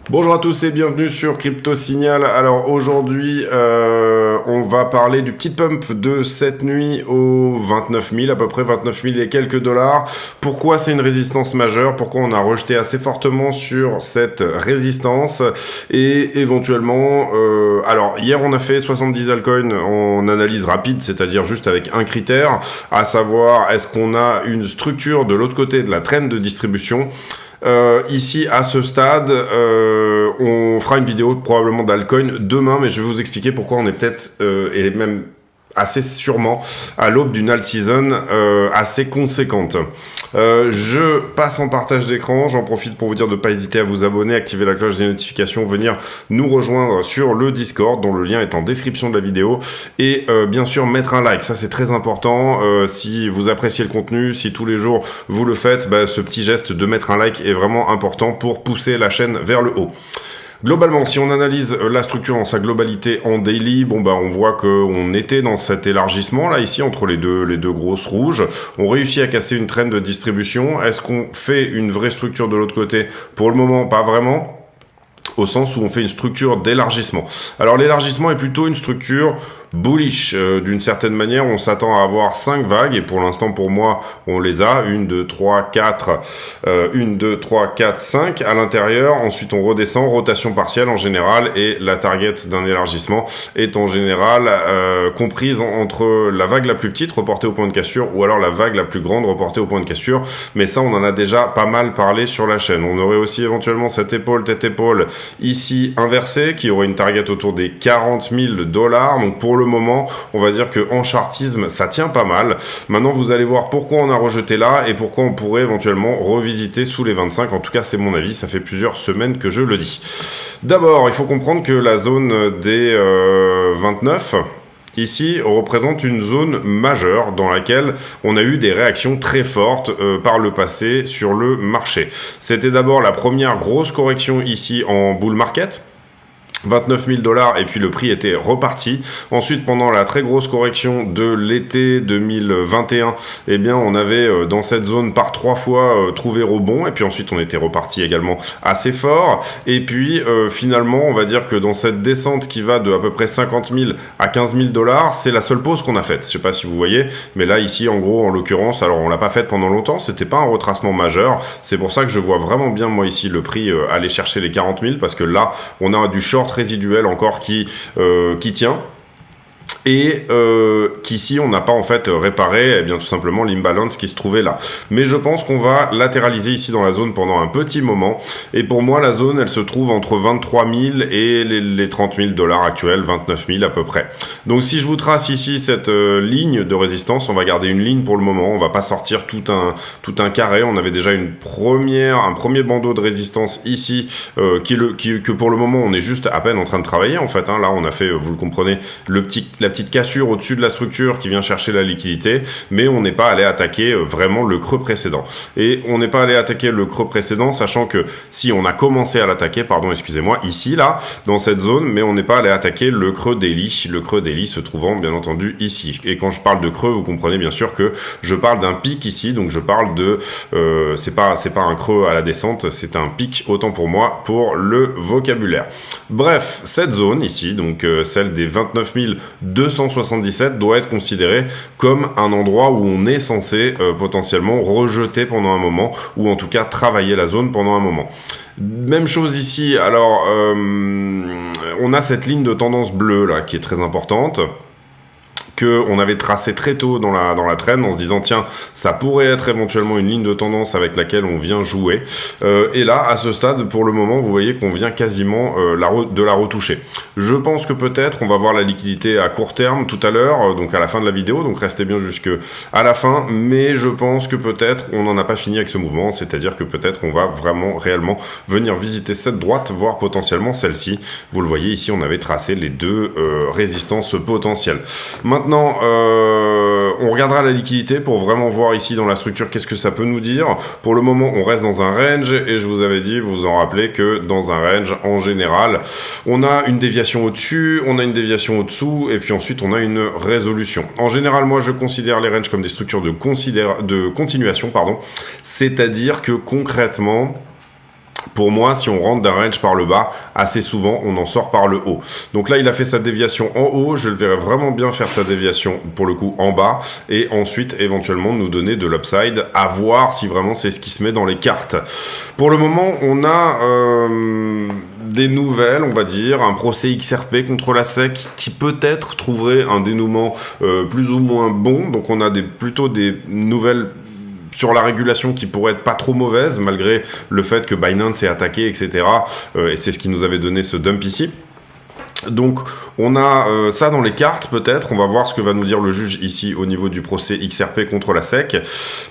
Bonjour à tous et bienvenue sur Crypto Signal. Alors aujourd'hui, on va parler du petit pump de cette nuit aux 29 000, à peu près 29 000 et quelques dollars. Pourquoi c'est une résistance majeure? Pourquoi on a rejeté assez fortement sur cette résistance? Et éventuellement, alors hier on a fait 70 altcoins en analyse rapide, c'est-à-dire juste avec un critère, à savoir est-ce qu'on a une structure de l'autre côté de la traîne de distribution. Ici à ce stade on fera une vidéo probablement d'altcoin demain, mais je vais vous expliquer pourquoi on est peut-être et même assez sûrement à l'aube d'une alt season assez conséquente. Je passe en partage d'écran, j'en profite pour vous dire de ne pas hésiter à vous abonner, activer la cloche des notifications, venir nous rejoindre sur le Discord dont le lien est en description de la vidéo et bien sûr mettre un like, ça c'est très important. Si vous appréciez le contenu, si tous les jours vous le faites, ce petit geste de mettre un like est vraiment important pour pousser la chaîne vers le haut. Globalement, si on analyse la structure dans sa globalité en daily, on voit qu'on était dans cet élargissement là ici entre les deux grosses rouges. On réussit à casser une traîne de distribution. Est-ce qu'on fait une vraie structure de l'autre côté? Pour le moment, pas vraiment, au sens où on fait une structure d'élargissement. Alors l'élargissement est plutôt une structure bullish, d'une certaine manière. On s'attend à avoir 5 vagues et pour l'instant pour moi on les a, 1, 2, 3, 4 1, 2, 3, 4, 5 à l'intérieur. Ensuite on redescend, rotation partielle en général, et la target d'un élargissement est en général comprise entre la vague la plus petite reportée au point de cassure ou alors la vague la plus grande reportée au point de cassure, mais ça on en a déjà pas mal parlé sur la chaîne. On aurait aussi éventuellement cette épaule tête-épaule ici inversée qui aurait une target autour des 40 000 $. Donc pour le moment, on va dire que en chartisme, ça tient pas mal. Maintenant, vous allez voir pourquoi on a rejeté là et pourquoi on pourrait éventuellement revisiter sous les 25. En tout cas, c'est mon avis. Ça fait plusieurs semaines que je le dis. D'abord, il faut comprendre que la zone des 29... ici, représente une zone majeure dans laquelle on a eu des réactions très fortes par le passé sur le marché. C'était d'abord la première grosse correction ici en bull market. 29 000 $ et puis le prix était reparti. Ensuite, pendant la très grosse correction de l'été 2021, eh bien, on avait dans cette zone par 3 fois trouvé rebond et puis ensuite on était reparti également assez fort. Et puis finalement, on va dire que dans cette descente qui va de à peu près 50 000 à 15 000 $, c'est la seule pause qu'on a faite. Je sais pas si vous voyez, mais là ici en gros, en l'occurrence, alors on l'a pas faite pendant longtemps, c'était pas un retracement majeur. C'est pour ça que je vois vraiment bien moi ici le prix aller chercher les 40 000 parce que là, on a du short résiduel encore qui tient et qu'ici on n'a pas en fait réparé tout simplement l'imbalance qui se trouvait là. Mais je pense qu'on va latéraliser ici dans la zone pendant un petit moment, et pour moi la zone elle se trouve entre 23 000 et les 30 000 $ actuels, 29 000 à peu près. Donc si je vous trace ici cette ligne de résistance, on va garder une ligne pour le moment, on va pas sortir tout un carré. On avait déjà un premier bandeau de résistance ici que pour le moment on est juste à peine en train de travailler en fait, Là on a fait, vous le comprenez, la petite cassure au-dessus de la structure qui vient chercher la liquidité, mais on n'est pas allé attaquer vraiment le creux précédent. Et on n'est pas allé attaquer le creux précédent, sachant que si on a commencé à l'attaquer, ici, là, dans cette zone, mais on n'est pas allé attaquer le creux daily, se trouvant bien entendu ici. Et quand je parle de creux, vous comprenez bien sûr que je parle d'un pic ici, donc je parle de, c'est pas un creux à la descente, c'est un pic autant pour moi, pour le vocabulaire. Bref, cette zone ici, donc celle des 29 277 doit être considéré comme un endroit où on est censé potentiellement rejeter pendant un moment, ou en tout cas travailler la zone pendant un moment. Même chose ici, alors on a cette ligne de tendance bleue là qui est très importante, qu'on avait tracé très tôt dans la traîne en se disant tiens, ça pourrait être éventuellement une ligne de tendance avec laquelle on vient jouer, et là à ce stade pour le moment vous voyez qu'on vient quasiment de la retoucher. Je pense que peut-être on va voir la liquidité à court terme tout à l'heure, donc à la fin de la vidéo, donc restez bien jusque à la fin, mais je pense que peut-être on n'en a pas fini avec ce mouvement, c'est-à-dire que peut-être on va vraiment réellement venir visiter cette droite, voire potentiellement celle-ci. Vous le voyez ici, on avait tracé les deux résistances potentielles. Maintenant Maintenant, on regardera la liquidité pour vraiment voir ici dans la structure qu'est-ce que ça peut nous dire. Pour le moment, on reste dans un range et je vous avais dit, vous vous en rappelez que dans un range, en général, on a une déviation au-dessus, on a une déviation au-dessous et puis ensuite on a une résolution. En général, moi, je considère les ranges comme des structures de continuation, c'est-à-dire que concrètement, pour moi, si on rentre d'un range par le bas, assez souvent, on en sort par le haut. Donc là, il a fait sa déviation en haut. Je le verrai vraiment bien faire sa déviation, pour le coup, en bas. Et ensuite, éventuellement, nous donner de l'upside, à voir si vraiment c'est ce qui se met dans les cartes. Pour le moment, on a des nouvelles, on va dire, un procès XRP contre la SEC qui peut-être trouverait un dénouement plus ou moins bon. Donc on a plutôt des nouvelles sur la régulation qui pourrait être pas trop mauvaise, malgré le fait que Binance est attaqué, etc. Et c'est ce qui nous avait donné ce dump ici. Donc on a ça dans les cartes peut-être, on va voir ce que va nous dire le juge ici au niveau du procès XRP contre la SEC,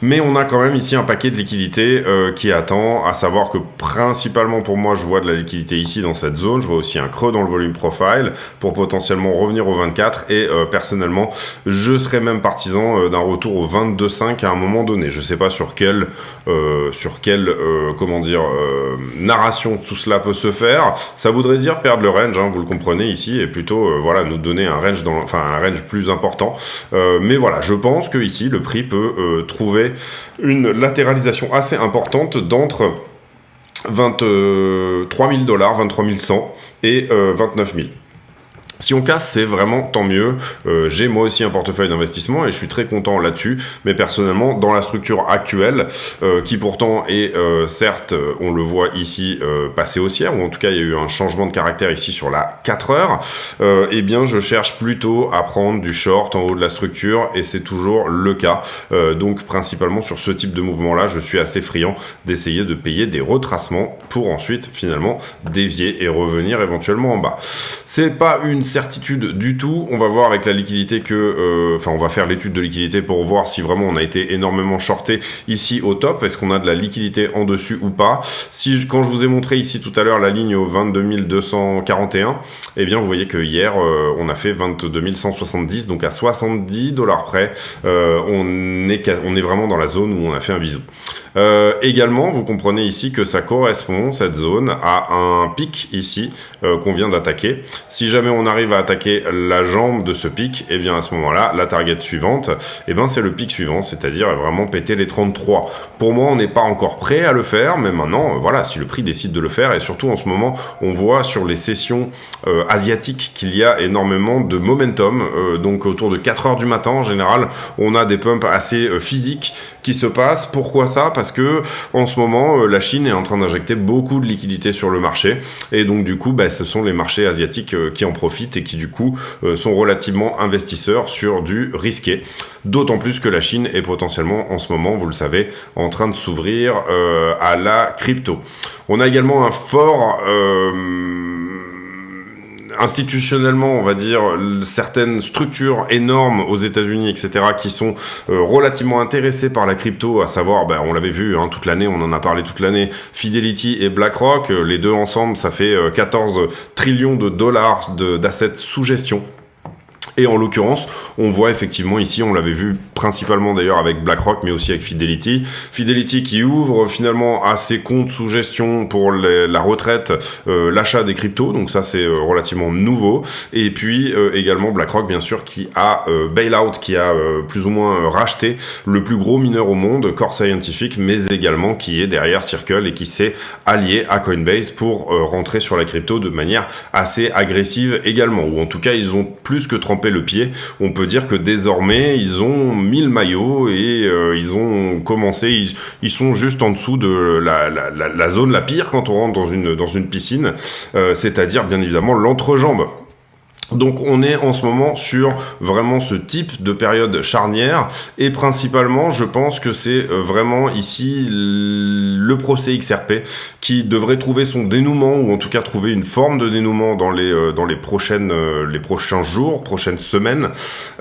mais on a quand même ici un paquet de liquidités qui attend, à savoir que principalement pour moi je vois de la liquidité ici dans cette zone, je vois aussi un creux dans le volume profile pour potentiellement revenir au 24 et personnellement je serais même partisan d'un retour au 22,5 à un moment donné. Je sais pas sur quelle narration tout cela peut se faire, ça voudrait dire perdre le range, hein, vous le comprenez ici et plutôt nous donner un range un range plus important, mais voilà, je pense que ici le prix peut trouver une latéralisation assez importante d'entre 23 000 $, 23 100 et 29 000. Si on casse, c'est vraiment tant mieux. J'ai moi aussi un portefeuille d'investissement et je suis très content là-dessus. Mais personnellement, dans la structure actuelle, qui pourtant est certes, on le voit ici, passé haussière, ou en tout cas il y a eu un changement de caractère ici sur la 4 heures, eh bien je cherche plutôt à prendre du short en haut de la structure et c'est toujours le cas. Donc principalement sur ce type de mouvement-là, je suis assez friand d'essayer de payer des retracements pour ensuite finalement dévier et revenir éventuellement en bas. C'est pas une certitude du tout, on va voir avec la liquidité on va faire l'étude de liquidité pour voir si vraiment on a été énormément shorté ici au top, est-ce qu'on a de la liquidité en dessus ou pas. Quand je vous ai montré ici tout à l'heure la ligne au 22 241, eh bien vous voyez que hier on a fait 22 170, donc à 70 $ près, on est vraiment dans la zone où on a fait un bisou. Également, vous comprenez ici que ça correspond, cette zone, à un pic ici qu'on vient d'attaquer. Si jamais on arrive à attaquer la jambe de ce pic, et bien à ce moment-là, la target suivante, et bien c'est le pic suivant, c'est-à-dire vraiment péter les 33. Pour moi, on n'est pas encore prêt à le faire, mais maintenant, voilà, si le prix décide de le faire, et surtout en ce moment, on voit sur les sessions asiatiques qu'il y a énormément de momentum, donc autour de 4 heures du matin en général, on a des pumps assez physiques qui se passent. Pourquoi ça ? Parce que en ce moment, la Chine est en train d'injecter beaucoup de liquidités sur le marché, et donc du coup, ce sont les marchés asiatiques qui en profitent et qui du coup sont relativement investisseurs sur du risqué. D'autant plus que la Chine est potentiellement en ce moment, vous le savez, en train de s'ouvrir à la crypto. On a également un fort institutionnellement, on va dire, certaines structures énormes aux États-Unis, etc., qui sont relativement intéressées par la crypto, à savoir, on l'avait vu toute l'année, on en a parlé toute l'année, Fidelity et BlackRock, les deux ensemble, ça fait 14 trillions de dollars d'assets sous gestion. Et en l'occurrence, on voit effectivement ici, on l'avait vu principalement d'ailleurs avec BlackRock, mais aussi avec Fidelity. Fidelity qui ouvre finalement à ses comptes sous gestion pour la retraite, l'achat des cryptos, donc ça c'est relativement nouveau. Et puis également BlackRock bien sûr qui a bailout, qui a plus ou moins racheté le plus gros mineur au monde, Core Scientific, mais également qui est derrière Circle et qui s'est allié à Coinbase pour rentrer sur la crypto de manière assez agressive également, ou en tout cas ils ont plus que trempé le pied. On peut dire que désormais ils ont mis le maillot et ils ont commencé, ils sont juste en dessous de la zone la pire quand on rentre dans une piscine, c'est-à-dire bien évidemment l'entrejambe. Donc on est en ce moment sur vraiment ce type de période charnière et principalement je pense que c'est vraiment ici le procès XRP qui devrait trouver son dénouement ou en tout cas trouver une forme de dénouement dans les prochains jours, prochaines semaines,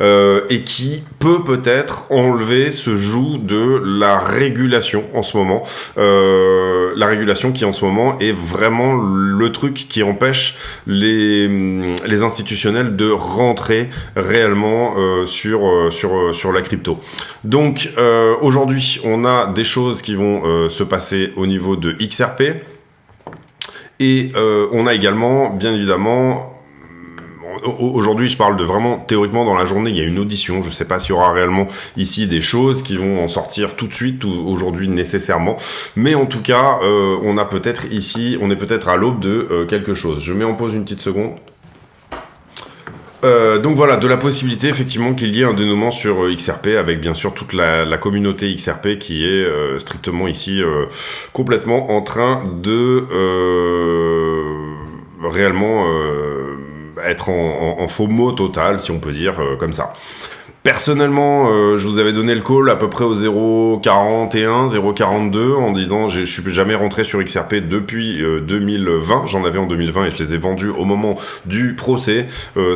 et qui peut-être enlever ce joug de la régulation en ce moment, la régulation qui en ce moment est vraiment le truc qui empêche les institutions institutionnels de rentrer réellement sur la crypto. Donc aujourd'hui, on a des choses qui vont se passer au niveau de XRP et on a également, bien évidemment, aujourd'hui, je parle de vraiment théoriquement dans la journée, il y a une audition. Je ne sais pas s'il y aura réellement ici des choses qui vont en sortir tout de suite ou aujourd'hui nécessairement, mais en tout cas, on est peut-être à l'aube de quelque chose. Je mets en pause une petite seconde. Donc voilà, de la possibilité effectivement qu'il y ait un dénouement sur XRP avec bien sûr toute la communauté XRP qui est strictement ici complètement en train de réellement être en FOMO total, si on peut dire comme ça. Personnellement, je vous avais donné le call à peu près au 0,41, 0,42 en disant je suis jamais rentré sur XRP depuis 2020. J'en avais en 2020 et je les ai vendus au moment du procès.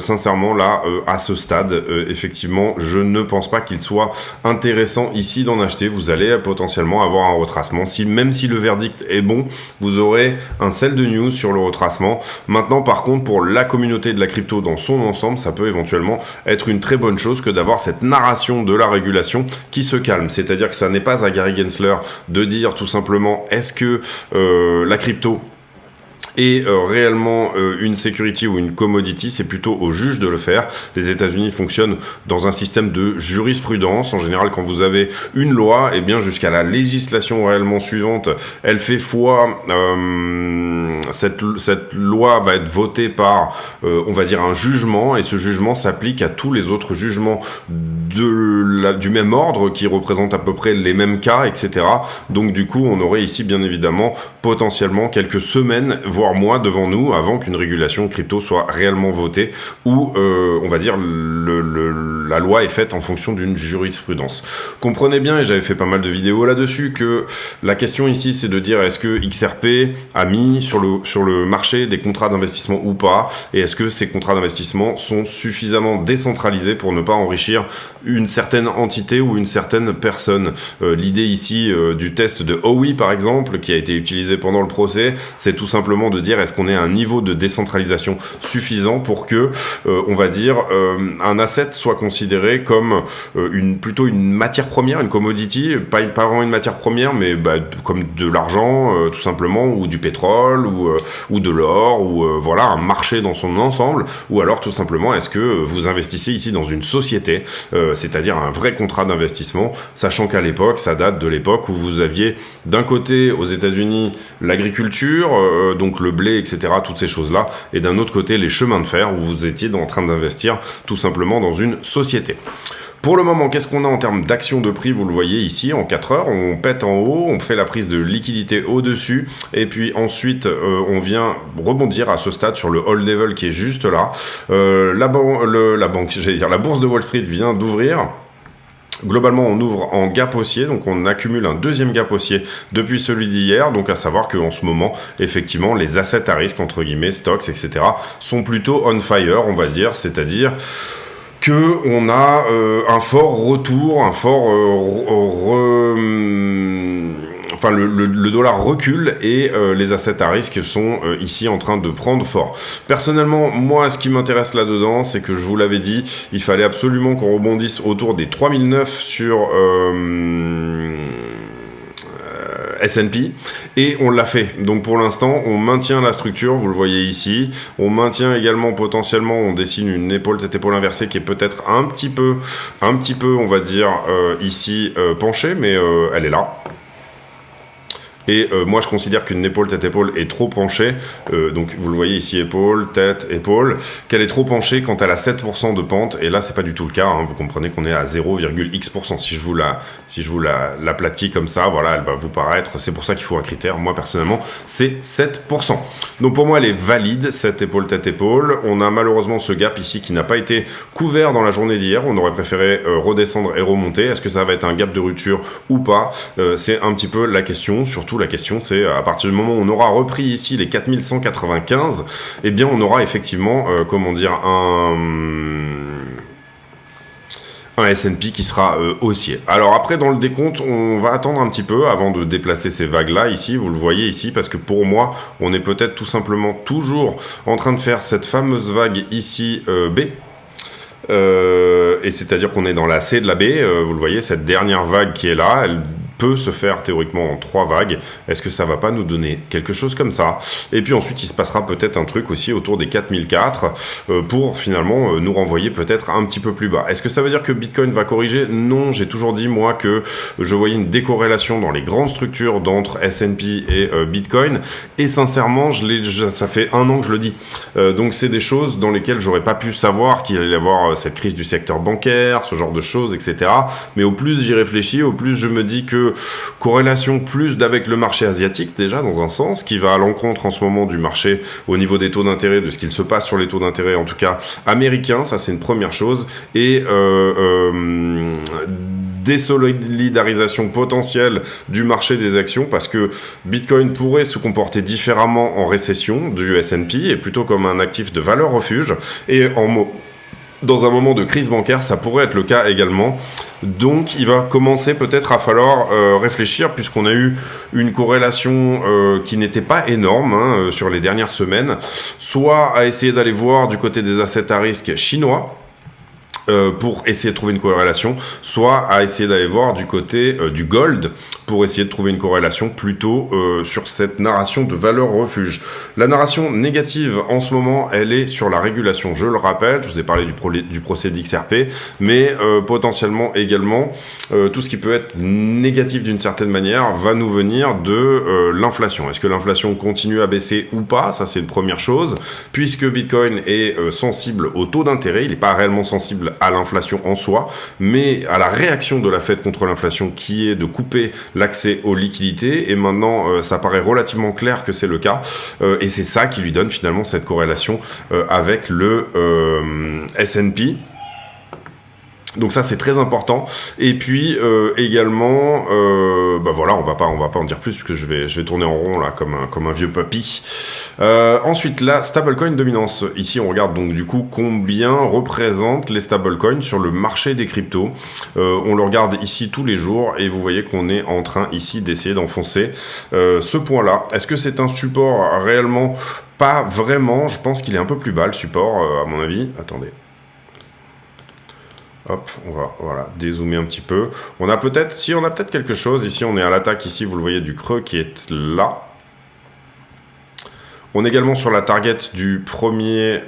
Sincèrement, là, à ce stade, effectivement, je ne pense pas qu'il soit intéressant ici d'en acheter. Vous allez potentiellement avoir un retracement. Même si le verdict est bon, vous aurez un sell de news sur le retracement. Maintenant, par contre, pour la communauté de la crypto dans son ensemble, ça peut éventuellement être une très bonne chose que d'avoir cette narration de la régulation qui se calme. C'est-à-dire que ça n'est pas à Gary Gensler de dire tout simplement est-ce que la crypto est réellement une security ou une commodity, c'est plutôt au juge de le faire. Les États-Unis fonctionnent dans un système de jurisprudence. En général, quand vous avez une loi, et bien jusqu'à la législation réellement suivante, elle fait foi. Cette loi va être votée par, on va dire, un jugement, et ce jugement s'applique à tous les autres jugements du même ordre qui représentent à peu près les mêmes cas, etc. Donc du coup, on aurait ici bien évidemment potentiellement quelques semaines, voire mois devant nous avant qu'une régulation crypto soit réellement votée ou on va dire la loi est faite en fonction d'une jurisprudence. Comprenez bien, et j'avais fait pas mal de vidéos là-dessus, que la question ici c'est de dire est-ce que XRP a mis sur le marché des contrats d'investissement ou pas, et est-ce que ces contrats d'investissement sont suffisamment décentralisés pour ne pas enrichir une certaine entité ou une certaine personne. L'idée ici du test de Howey par exemple, qui a été utilisé pendant le procès, c'est tout simplement de dire est-ce qu'on est à un niveau de décentralisation suffisant pour que, on va dire, un asset soit considéré comme plutôt une matière première, une commodity, pas vraiment une matière première, mais comme de l'argent tout simplement, ou du pétrole, ou de l'or, ou voilà, un marché dans son ensemble, ou alors tout simplement est-ce que vous investissez ici dans une société, c'est-à-dire un vrai contrat d'investissement, sachant qu'à l'époque, ça date de l'époque où vous aviez d'un côté aux États-Unis l'agriculture, donc le blé, etc., toutes ces choses-là, et d'un autre côté les chemins de fer où vous étiez en train d'investir tout simplement dans une société. Pour le moment, qu'est-ce qu'on a en termes d'action de prix? Vous le voyez ici, en 4 heures, on pète en haut, on fait la prise de liquidité au-dessus, et puis ensuite, on vient rebondir à ce stade sur le hold level qui est juste là. La bourse de Wall Street vient d'ouvrir. Globalement, on ouvre en gap haussier, donc on accumule un deuxième gap haussier depuis celui d'hier, donc à savoir qu'en ce moment, effectivement, les assets à risque, entre guillemets, stocks, etc., sont plutôt on fire, on va dire, c'est-à-dire que on a un fort retour, un fort enfin le dollar recule et les assets à risque sont ici en train de prendre fort. Personnellement, moi, ce qui m'intéresse là-dedans, c'est que je vous l'avais dit, il fallait absolument qu'on rebondisse autour des 3009 sur S&P, et on l'a fait. Donc pour l'instant, on maintient la structure, vous le voyez ici. On maintient également potentiellement, on dessine une épaule tête épaule inversée qui est peut-être un petit peu, on va dire ici penchée, mais elle est là. Et moi, je considère qu'une épaule tête-épaule est trop penchée. Donc, vous le voyez ici, épaule, tête, épaule. Qu'elle est trop penchée quand elle a 7% de pente. Et là, c'est pas du tout le cas. Hein. Vous comprenez qu'on est à 0,x%. Si je vous l'aplatis comme ça, voilà, elle va vous paraître. C'est pour ça qu'il faut un critère. Moi, personnellement, c'est 7%. Donc, pour moi, elle est valide, cette épaule tête-épaule. On a malheureusement ce gap ici qui n'a pas été couvert dans la journée d'hier. On aurait préféré redescendre et remonter. Est-ce que ça va être un gap de rupture ou pas? C'est un petit peu la question. Surtout, la question, c'est à partir du moment où on aura repris ici les 4195, eh bien on aura effectivement, comment dire, un S&P qui sera haussier. Alors après, dans le décompte, on va attendre un petit peu avant de déplacer ces vagues-là, ici, vous le voyez ici, parce que pour moi, on est peut-être tout simplement toujours en train de faire cette fameuse vague ici, B. Et c'est-à-dire qu'on est dans la C de la B, vous le voyez, cette dernière vague qui est là, elle peut se faire théoriquement en 3 vagues. Est-ce que ça va pas nous donner quelque chose comme ça? Et puis ensuite, il se passera peut-être un truc aussi autour des 4004 pour finalement nous renvoyer peut-être un petit peu plus bas. Est-ce que ça veut dire que Bitcoin va corriger? Non, j'ai toujours dit moi que je voyais une décorrélation dans les grandes structures d'entre S&P et Bitcoin. Et sincèrement, ça fait 1 an que je le dis. Donc c'est des choses dans lesquelles j'aurais pas pu savoir qu'il allait y avoir cette crise du secteur bancaire, ce genre de choses, etc. Mais au plus j'y réfléchis, au plus je me dis que corrélation plus d'avec le marché asiatique déjà dans un sens, qui va à l'encontre en ce moment du marché au niveau des taux d'intérêt, de ce qu'il se passe sur les taux d'intérêt en tout cas américains, ça c'est une première chose, et désolidarisation potentielle du marché des actions, parce que Bitcoin pourrait se comporter différemment en récession du S&P et plutôt comme un actif de valeur refuge, et dans un moment de crise bancaire, ça pourrait être le cas également. Donc, il va commencer peut-être à falloir réfléchir, puisqu'on a eu une corrélation qui n'était pas énorme sur les dernières semaines, soit à essayer d'aller voir du côté des assets à risque chinois, pour essayer de trouver une corrélation, soit à essayer d'aller voir du côté du gold pour essayer de trouver une corrélation plutôt sur cette narration de valeur refuge. La narration négative en ce moment, elle est sur la régulation. Je le rappelle, je vous ai parlé du procès d'XRP, mais potentiellement également tout ce qui peut être négatif d'une certaine manière va nous venir de l'inflation. Est-ce que l'inflation continue à baisser ou pas? Ça, c'est une première chose, puisque Bitcoin est sensible au taux d'intérêt, il n'est pas réellement sensible à l'inflation en soi, mais à la réaction de la Fed contre l'inflation qui est de couper l'accès aux liquidités, et maintenant ça paraît relativement clair que c'est le cas, et c'est ça qui lui donne finalement cette corrélation avec le S&P. Donc ça c'est très important. Et puis également, voilà, on va pas en dire plus parce que je vais tourner en rond là comme un vieux papy. Ensuite la stablecoin dominance. Ici on regarde donc du coup combien représentent les stablecoins sur le marché des cryptos. On le regarde ici tous les jours et vous voyez qu'on est en train ici d'essayer d'enfoncer ce point-là. Est-ce que c'est un support réellement? Pas vraiment. Je pense qu'il est un peu plus bas le support à mon avis. Attendez. Hop, on va voilà, dézoomer un petit peu. On a peut-être quelque chose. Ici, on est à l'attaque. Ici, vous le voyez, du creux qui est là. On est également sur la target du premier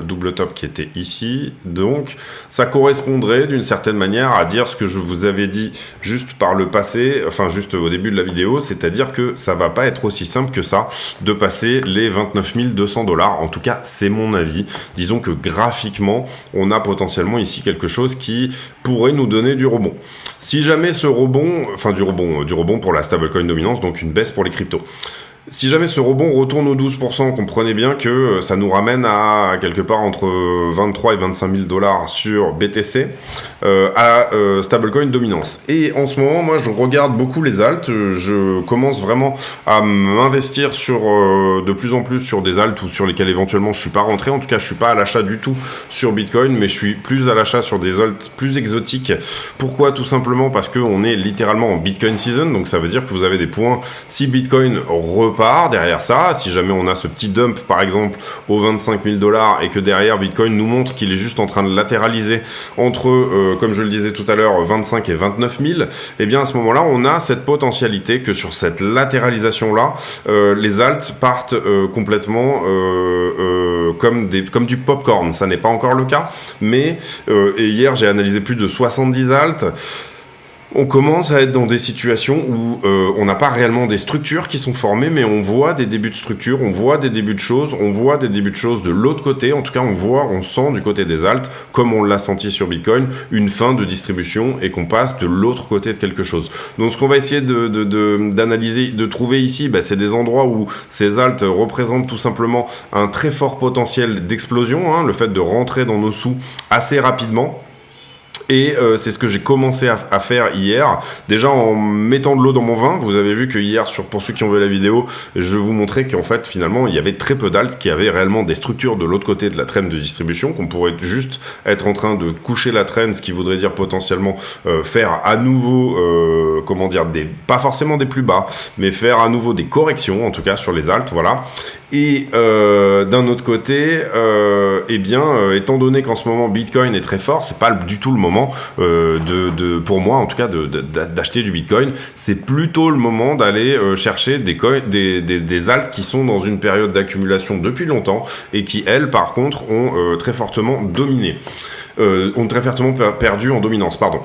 double top qui était ici. Donc, ça correspondrait d'une certaine manière à dire ce que je vous avais dit juste par le passé, enfin juste au début de la vidéo, c'est-à-dire que ça va pas être aussi simple que ça de passer les 29 200 $. En tout cas, c'est mon avis. Disons que graphiquement, on a potentiellement ici quelque chose qui pourrait nous donner du rebond. Si jamais ce rebond, enfin du rebond pour la stablecoin dominance, donc une baisse pour les cryptos. Si jamais ce rebond retourne aux 12%, comprenez bien que ça nous ramène à quelque part entre 23 et 25 000 $ sur BTC à stablecoin dominance. Et en ce moment, moi, je regarde beaucoup les alts. Je commence vraiment à m'investir sur de plus en plus sur des alts ou sur lesquels éventuellement je suis pas rentré. En tout cas, je suis pas à l'achat du tout sur Bitcoin, mais je suis plus à l'achat sur des alts plus exotiques. Pourquoi? Tout simplement parce que on est littéralement en Bitcoin season, donc ça veut dire que vous avez des points. Si Bitcoin repart derrière ça, si jamais on a ce petit dump par exemple aux 25 000 $ et que derrière Bitcoin nous montre qu'il est juste en train de latéraliser entre, comme je le disais tout à l'heure, 25 et 29 000, et bien à ce moment-là, on a cette potentialité que sur cette latéralisation-là, les alts partent complètement comme du popcorn. Ça n'est pas encore le cas, mais et hier j'ai analysé plus de 70 alts. On commence à être dans des situations où on n'a pas réellement des structures qui sont formées, mais on voit des débuts de structures, on voit des débuts de choses, de l'autre côté. En tout cas, on sent du côté des alts, comme on l'a senti sur Bitcoin, une fin de distribution et qu'on passe de l'autre côté de quelque chose. Donc, ce qu'on va essayer d'analyser, de trouver ici, c'est des endroits où ces alts représentent tout simplement un très fort potentiel d'explosion, le fait de rentrer dans nos sous assez rapidement. Et c'est ce que j'ai commencé à faire hier, déjà en mettant de l'eau dans mon vin. Vous avez vu que hier, pour ceux qui ont vu la vidéo, je vous montrais qu'en fait finalement il y avait très peu d'alt, qui avaient réellement des structures de l'autre côté de la traîne de distribution, qu'on pourrait juste être en train de coucher la traîne, ce qui voudrait dire potentiellement faire à nouveau, comment dire, pas forcément des plus bas, mais faire à nouveau des corrections, en tout cas sur les alts, voilà. Et d'un autre côté, eh bien, étant donné qu'en ce moment Bitcoin est très fort, c'est pas du tout le moment pour moi en tout cas d'acheter du Bitcoin. C'est plutôt le moment d'aller chercher des alts qui sont dans une période d'accumulation depuis longtemps et qui elles par contre ont très fortement dominé. Ont très fortement perdu en dominance, pardon.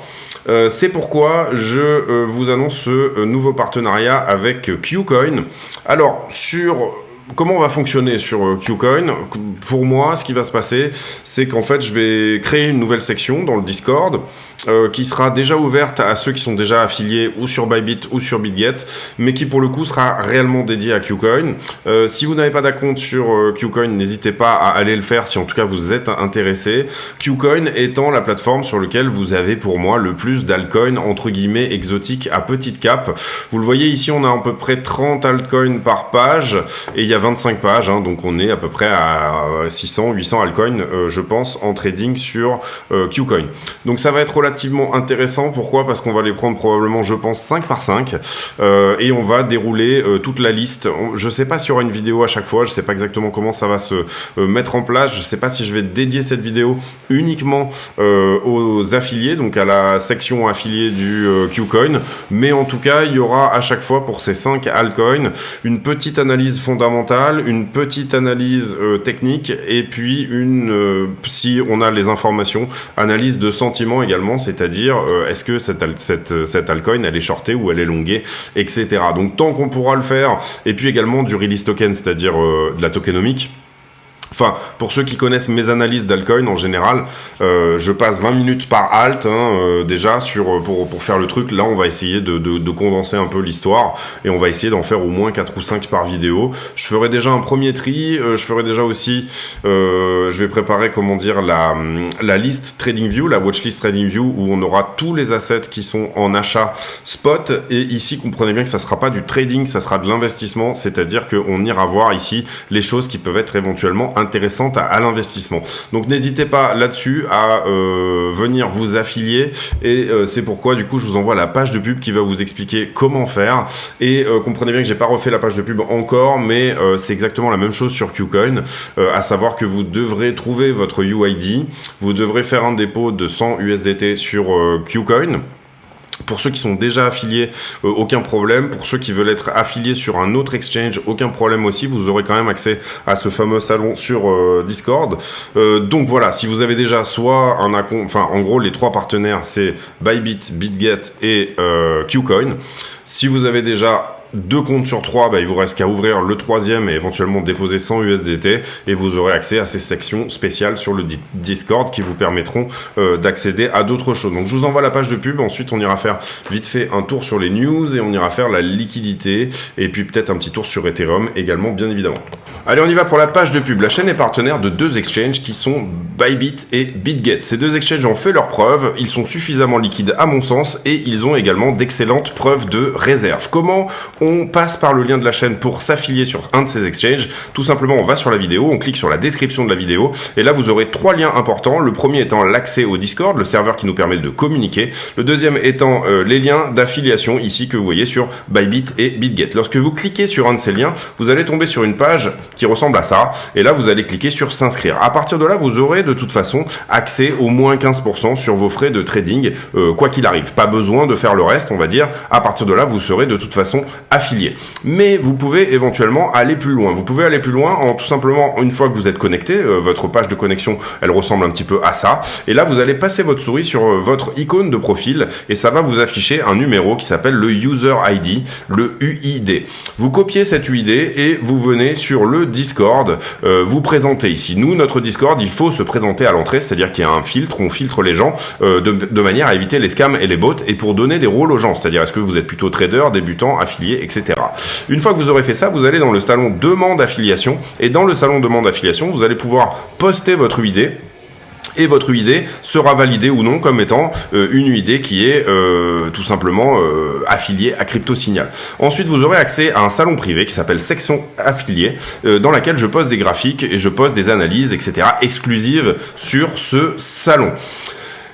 C'est pourquoi je vous annonce ce nouveau partenariat avec KuCoin. Alors, comment on va fonctionner sur KuCoin? Pour moi, ce qui va se passer, c'est qu'en fait, je vais créer une nouvelle section dans le Discord qui sera déjà ouverte à ceux qui sont déjà affiliés ou sur Bybit ou sur BitGet, mais qui pour le coup sera réellement dédié à KuCoin. Si vous n'avez pas d'account sur KuCoin, n'hésitez pas à aller le faire si en tout cas vous êtes intéressé. KuCoin étant la plateforme sur laquelle vous avez pour moi le plus d'altcoins entre guillemets exotiques à petite cap. Vous le voyez ici, on a à peu près 30 altcoins par page et il y a 25 pages, hein, donc on est à peu près à 600-800 altcoins, je pense, en trading sur KuCoin. Donc ça va être relativement intéressant. Pourquoi? Parce qu'on va les prendre probablement, je pense, 5 par 5 et on va dérouler toute la liste. Je sais pas s'il y aura une vidéo à chaque fois, je sais pas exactement comment ça va se mettre en place, je sais pas si je vais dédier cette vidéo uniquement aux affiliés, donc à la section affiliée du KuCoin, mais en tout cas il y aura à chaque fois pour ces 5 altcoins une petite analyse fondamentale, une petite analyse technique et puis si on a les informations, analyse de sentiment également, c'est-à-dire est-ce que cette altcoin elle est shortée ou elle est longuée, etc. Donc tant qu'on pourra le faire, et puis également du release token, c'est-à-dire de la tokenomique. Enfin, pour ceux qui connaissent mes analyses d'altcoin en général, je passe 20 minutes par alt déjà pour faire le truc. Là, on va essayer de condenser un peu l'histoire et on va essayer d'en faire au moins 4 ou 5 par vidéo. Je ferai déjà un premier tri, je ferai déjà aussi, je vais préparer, comment dire, la liste TradingView, la watchlist TradingView où on aura tous les assets qui sont en achat spot. Et ici, comprenez bien que ça sera pas du trading, ça sera de l'investissement, c'est-à-dire qu'on ira voir ici les choses qui peuvent être éventuellement intéressante à l'investissement. Donc n'hésitez pas là-dessus à venir vous affilier et c'est pourquoi du coup je vous envoie la page de pub qui va vous expliquer comment faire et comprenez bien que j'ai pas refait la page de pub encore, mais c'est exactement la même chose sur KuCoin, à savoir que vous devrez trouver votre UID, vous devrez faire un dépôt de 100 USDT sur KuCoin. Pour ceux qui sont déjà affiliés, aucun problème. Pour ceux qui veulent être affiliés sur un autre exchange, aucun problème aussi. Vous aurez quand même accès à ce fameux salon sur Discord. Donc voilà, si vous avez déjà soit un account, enfin en gros les 3 partenaires, c'est Bybit, BitGet et KuCoin. Si vous avez déjà 2 comptes sur 3, il vous reste qu'à ouvrir le 3e et éventuellement déposer 100 USDT et vous aurez accès à ces sections spéciales sur le Discord qui vous permettront d'accéder à d'autres choses. Donc je vous envoie la page de pub, ensuite on ira faire vite fait un tour sur les news et on ira faire la liquidité et puis peut-être un petit tour sur Ethereum également, bien évidemment. Allez, on y va pour la page de pub. La chaîne est partenaire de 2 exchanges qui sont Bybit et BitGet. Ces 2 exchanges ont fait leurs preuves, ils sont suffisamment liquides à mon sens et ils ont également d'excellentes preuves de réserve. Comment on passe par le lien de la chaîne pour s'affilier sur un de ces exchanges? Tout simplement, on va sur la vidéo, on clique sur la description de la vidéo et là vous aurez 3 liens importants. Le premier étant l'accès au Discord, le serveur qui nous permet de communiquer. Le deuxième étant les liens d'affiliation ici que vous voyez sur Bybit et BitGet. Lorsque vous cliquez sur un de ces liens, vous allez tomber sur une page qui ressemble à ça et là vous allez cliquer sur s'inscrire. À partir de là, vous aurez de toute façon accès au moins 15% sur vos frais de trading quoi qu'il arrive. Pas besoin de faire le reste, on va dire. À partir de là, vous serez de toute façon affilié. Mais vous pouvez éventuellement aller plus loin. Vous pouvez aller plus loin en tout simplement, une fois que vous êtes connecté, votre page de connexion, elle ressemble un petit peu à ça. Et là, vous allez passer votre souris sur votre icône de profil et ça va vous afficher un numéro qui s'appelle le User ID, le UID. Vous copiez cet UID et vous venez sur le Discord, vous présentez ici. Nous, notre Discord, il faut se présenter à l'entrée, c'est-à-dire qu'il y a un filtre, on filtre les gens de manière à éviter les scams et les bots et pour donner des rôles aux gens, c'est-à-dire est-ce que vous êtes plutôt trader, débutant, affilié, etc. Une fois que vous aurez fait ça, vous allez dans le salon demande affiliation et dans le salon demande affiliation, vous allez pouvoir poster votre UID. Et votre UID sera validé ou non comme étant une UID qui est tout simplement affiliée à CryptoSignal. Ensuite, vous aurez accès à un salon privé qui s'appelle Section Affiliée, dans laquelle je poste des graphiques et je poste des analyses, etc. exclusives sur ce salon.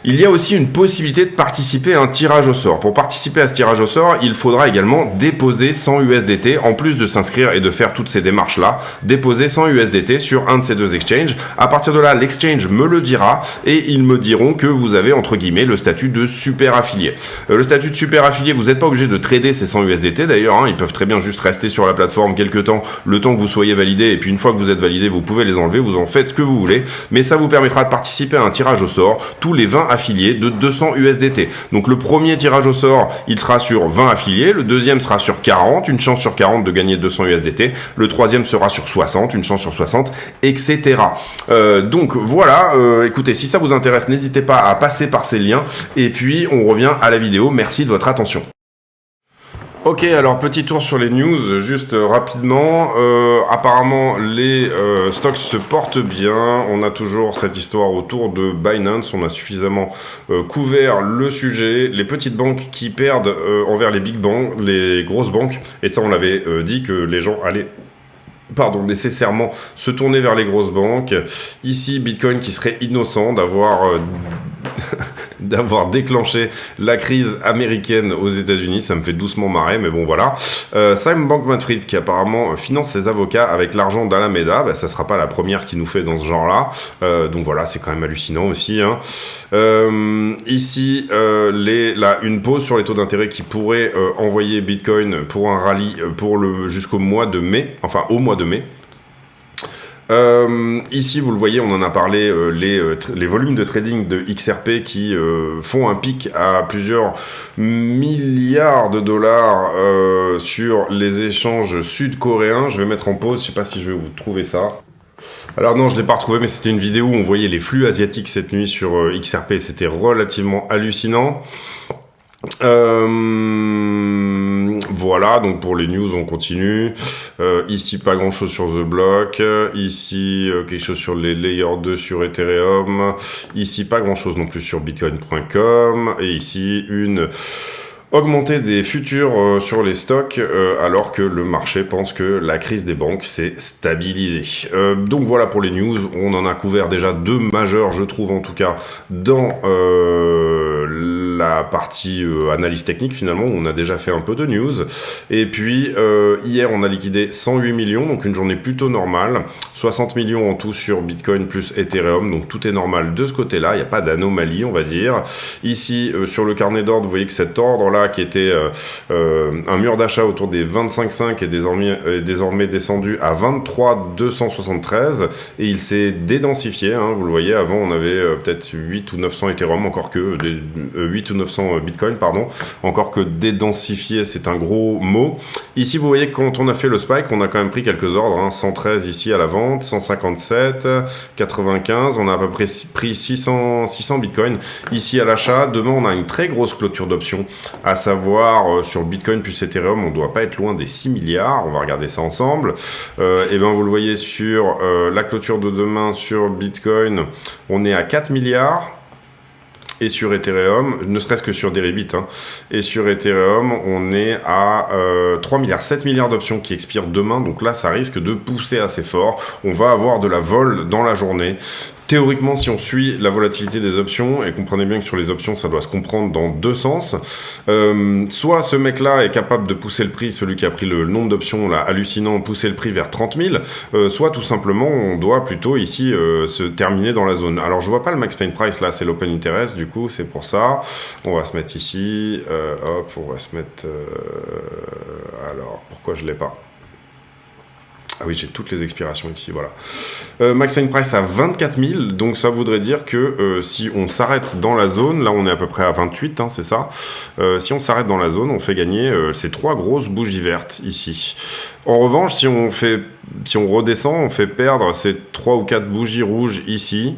Il y a aussi une possibilité de participer à un tirage au sort. Pour participer à ce tirage au sort, il faudra également déposer 100 USDT, en plus de s'inscrire et de faire toutes ces démarches-là, déposer 100 USDT sur un de ces deux exchanges. À partir de là, l'exchange me le dira et ils me diront que vous avez, entre guillemets, le statut de super affilié. Le statut de super affilié, vous n'êtes pas obligé de trader ces 100 USDT d'ailleurs, hein, ils peuvent très bien juste rester sur la plateforme quelques temps, le temps que vous soyez validé, et puis une fois que vous êtes validé, vous pouvez les enlever, vous en faites ce que vous voulez, mais ça vous permettra de participer à un tirage au sort tous les 20 affiliés de 200 USDT. Donc le premier tirage au sort, il sera sur 20 affiliés, le deuxième sera sur 40, une chance sur 40 de gagner 200 USDT, le troisième sera sur 60, une chance sur 60, etc. Donc voilà, écoutez, si ça vous intéresse, n'hésitez pas à passer par ces liens, et puis on revient à la vidéo. Merci de votre attention. Ok, alors petit tour sur les news, juste rapidement. Apparemment, les stocks se portent bien. On a toujours cette histoire autour de Binance. On a suffisamment couvert le sujet. Les petites banques qui perdent envers les big banks, les grosses banques. Et ça, on l'avait dit que les gens allaient nécessairement se tourner vers les grosses banques. Ici, Bitcoin qui serait innocent d'avoir déclenché la crise américaine aux États-Unis, ça me fait doucement marrer, mais bon voilà. Sam Bankman-Fried qui apparemment finance ses avocats avec l'argent d'Alameda, ça sera pas la première qui nous fait dans ce genre-là, donc voilà, c'est quand même hallucinant aussi. Hein. Ici, une pause sur les taux d'intérêt qui pourrait envoyer Bitcoin pour un rallye jusqu'au mois de mai, enfin au mois de mai. Ici, vous le voyez, on en a parlé, les volumes de trading de XRP qui font un pic à plusieurs milliards de dollars sur les échanges sud-coréens. Je vais mettre en pause, je sais pas si je vais vous trouver ça. Alors non, je l'ai pas retrouvé, mais c'était une vidéo où on voyait les flux asiatiques cette nuit sur XRP. C'était relativement hallucinant. Voilà, donc pour les news on continue. Ici pas grand chose sur The Block. Ici quelque chose sur les Layer 2 sur Ethereum. Ici pas grand chose non plus sur Bitcoin.com. Et ici une augmenter des futurs sur les stocks alors que le marché pense que la crise des banques s'est stabilisée. Donc voilà pour les news, on en a couvert déjà deux majeurs, je trouve en tout cas, dans la partie analyse technique finalement, on a déjà fait un peu de news. Et puis hier on a liquidé 108 millions, donc une journée plutôt normale, 60 millions en tout sur Bitcoin plus Ethereum, donc tout est normal de ce côté-là, il n'y a pas d'anomalie on va dire. Ici sur le carnet d'ordre, vous voyez que cet ordre-là qui était un mur d'achat autour des 25,5 est désormais descendu à 23,273 et il s'est dédensifié, hein, vous le voyez, avant on avait peut-être 8 ou 900 Ethereum, encore que 8 ou 900 Bitcoin, pardon, encore que dédensifié, c'est un gros mot. Ici vous voyez que quand on a fait le spike, on a quand même pris quelques ordres, hein, 113 ici à la vente, 157, 95, on a à peu près pris 600 Bitcoin ici à l'achat. Demain on a une très grosse clôture d'options, à savoir sur Bitcoin plus Ethereum, on doit pas être loin des 6 milliards, on va regarder ça ensemble. Et ben vous le voyez sur la clôture de demain sur Bitcoin, on est à 4 milliards. Et sur Ethereum, ne serait-ce que sur Deribit, hein, et sur Ethereum, on est à 3 milliards, 7 milliards d'options qui expirent demain, donc là, ça risque de pousser assez fort. On va avoir de la vol dans la journée. Théoriquement, si on suit la volatilité des options, et comprenez bien que sur les options, ça doit se comprendre dans deux sens, soit ce mec-là est capable de pousser le prix, celui qui a pris le nombre d'options là, hallucinant, pousser le prix vers 30 000, soit tout simplement, on doit plutôt ici se terminer dans la zone. Alors, je vois pas le max pain price, là, c'est l'open interest, du coup, c'est pour ça. On va se mettre ici, hop, on va se mettre... alors, pourquoi je l'ai pas ? Ah oui, j'ai toutes les expirations ici, voilà. Max pain price à 24 000, donc ça voudrait dire que si on s'arrête dans la zone, là on est à peu près à 28, hein, c'est ça. Si on s'arrête dans la zone, on fait gagner ces trois grosses bougies vertes ici. En revanche, si on redescend, on fait perdre ces 3 ou 4 bougies rouges ici.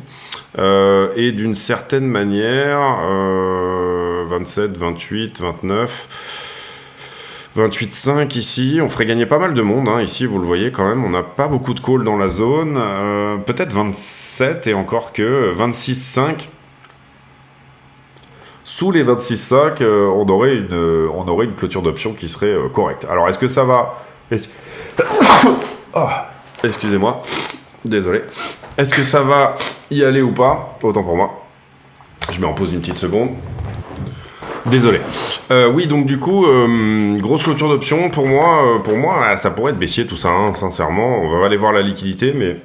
Et d'une certaine manière, 27, 28, 29... 28,5 ici, on ferait gagner pas mal de monde, hein. Ici vous le voyez quand même, on n'a pas beaucoup de calls dans la zone, peut-être 27 et encore que 26,5. Sous les 26,5, on aurait une clôture d'options qui serait correcte. Alors est-ce que ça va... Oh, excusez-moi, désolé. Est-ce que ça va y aller ou pas? Autant pour moi. Je mets en pause une petite seconde. Désolé. Oui, donc du coup, grosse clôture d'options. Pour moi, ça pourrait être baissier tout ça, hein, sincèrement. On va aller voir la liquidité, mais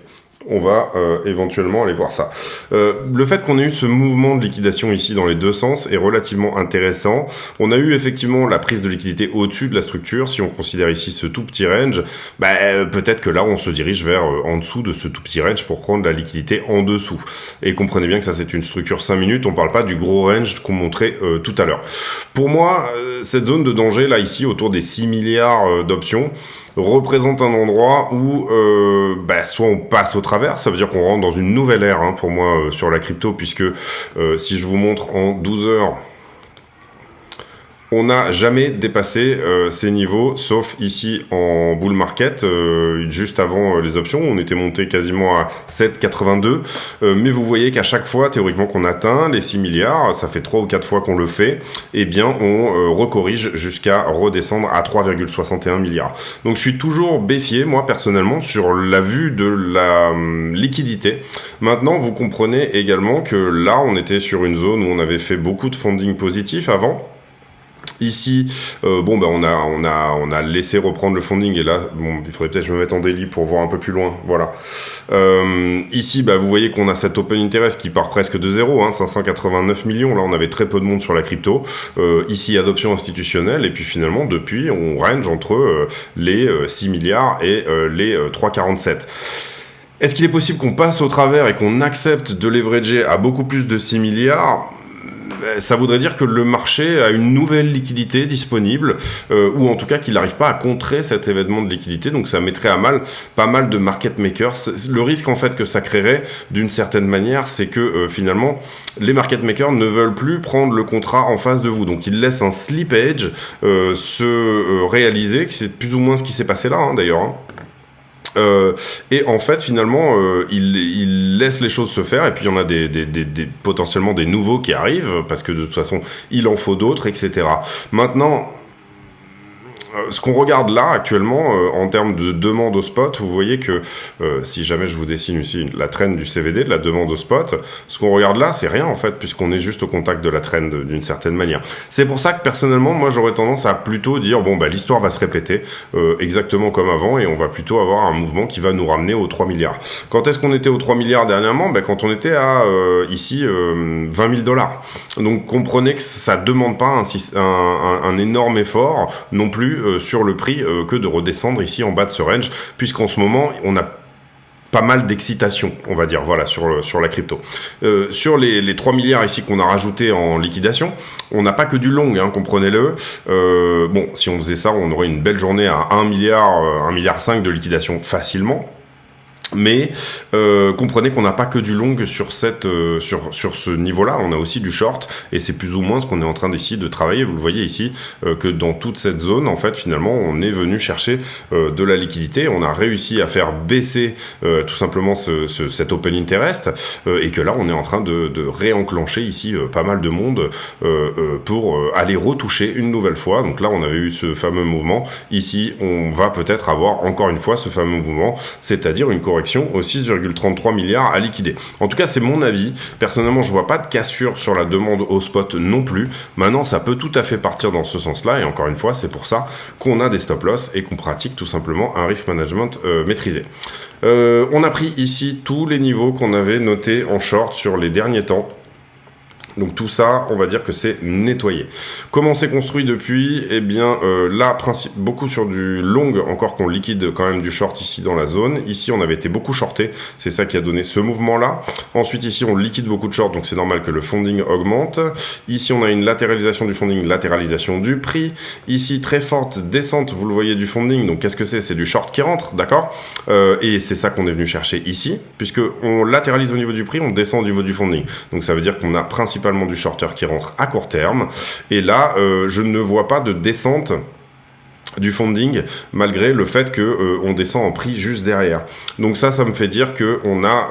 on va éventuellement aller voir ça. Le fait qu'on ait eu ce mouvement de liquidation ici dans les deux sens est relativement intéressant. On a eu effectivement la prise de liquidité au-dessus de la structure. Si on considère ici ce tout petit range, peut-être que là on se dirige vers en dessous de ce tout petit range pour prendre la liquidité en dessous. Et comprenez bien que ça c'est une structure 5 minutes, on parle pas du gros range qu'on montrait tout à l'heure. Pour moi, cette zone de danger là ici autour des 6 milliards d'options représente un endroit où soit on passe au travers, ça veut dire qu'on rentre dans une nouvelle ère pour moi sur la crypto, puisque si je vous montre en 12 heures, on n'a jamais dépassé ces niveaux, sauf ici en bull market, juste avant les options, on était monté quasiment à 7,82, mais vous voyez qu'à chaque fois, théoriquement, qu'on atteint les 6 milliards, ça fait 3 ou 4 fois qu'on le fait, eh bien, on recorrige jusqu'à redescendre à 3,61 milliards. Donc, je suis toujours baissier, moi, personnellement, sur la vue de la liquidité. Maintenant, vous comprenez également que là, on était sur une zone où on avait fait beaucoup de funding positif avant. Ici, on a laissé reprendre le funding et là, il faudrait peut-être que je me mette en daily pour voir un peu plus loin. Voilà. Ici, vous voyez qu'on a cet open interest qui part presque de zéro, 589 millions. Là, on avait très peu de monde sur la crypto. Ici, adoption institutionnelle et puis finalement, depuis, on range entre les 6 milliards et les 3,47. Est-ce qu'il est possible qu'on passe au travers et qu'on accepte de leverager à beaucoup plus de 6 milliards ? Ça voudrait dire que le marché a une nouvelle liquidité disponible, ou en tout cas qu'il n'arrive pas à contrer cet événement de liquidité, donc ça mettrait à mal pas mal de market makers. Le risque en fait que ça créerait d'une certaine manière, c'est que finalement les market makers ne veulent plus prendre le contrat en face de vous, donc ils laissent un slippage se réaliser, c'est plus ou moins ce qui s'est passé là d'ailleurs. Et en fait finalement il laisse les choses se faire et puis il y en a potentiellement des nouveaux qui arrivent parce que de toute façon il en faut d'autres, etc. Maintenant ce qu'on regarde là actuellement en termes de demande au spot, vous voyez que si jamais je vous dessine ici la trend du CVD, de la demande au spot, ce qu'on regarde là c'est rien en fait puisqu'on est juste au contact de la trend d'une certaine manière. C'est pour ça que personnellement moi j'aurais tendance à plutôt dire l'histoire va se répéter exactement comme avant et on va plutôt avoir un mouvement qui va nous ramener aux 3 milliards. Quand est-ce qu'on était aux 3 milliards dernièrement? Quand on était à ici 20 000 $. Donc comprenez que ça demande pas un énorme effort non plus sur le prix que de redescendre ici en bas de ce range, puisqu'en ce moment on a pas mal d'excitation, on va dire, voilà, sur la crypto. Sur les 3 milliards ici qu'on a rajouté en liquidation, on n'a pas que du long, comprenez-le. Si on faisait ça, on aurait une belle journée à 1 milliard, 1,5 milliard de liquidation facilement. Mais comprenez qu'on n'a pas que du long sur ce niveau-là, on a aussi du short et c'est plus ou moins ce qu'on est en train d'essayer de travailler. Vous le voyez ici que dans toute cette zone, en fait, finalement, on est venu chercher de la liquidité. On a réussi à faire baisser tout simplement cet open interest et que là, on est en train de réenclencher ici pas mal de monde pour aller retoucher une nouvelle fois. Donc là, on avait eu ce fameux mouvement. Ici, on va peut-être avoir encore une fois ce fameux mouvement, c'est-à-dire une correction aux 6,33 milliards à liquider. En tout cas, c'est mon avis. Personnellement, je vois pas de cassure sur la demande au spot non plus. Maintenant, ça peut tout à fait partir dans ce sens-là. Et encore une fois, c'est pour ça qu'on a des stop-loss et qu'on pratique tout simplement un risk management maîtrisé. On a pris ici tous les niveaux qu'on avait notés en short sur les derniers temps. Donc tout ça, on va dire que c'est nettoyé. Comment c'est construit depuis? Eh bien, là, beaucoup sur du long, encore qu'on liquide quand même du short ici dans la zone. Ici, on avait été beaucoup shorté, c'est ça qui a donné ce mouvement-là. Ensuite, ici, on liquide beaucoup de short, donc c'est normal que le funding augmente. Ici, on a une latéralisation du funding, latéralisation du prix. Ici, très forte descente, vous le voyez, du funding. Donc, qu'est-ce que c'est? C'est du short qui rentre, d'accord? Et c'est ça qu'on est venu chercher ici, puisque on latéralise au niveau du prix, on descend au niveau du funding. Donc, ça veut dire qu'on a principalement du shorter qui rentre à court terme et là je ne vois pas de descente du funding, malgré le fait que on descend en prix juste derrière. Donc ça me fait dire que on a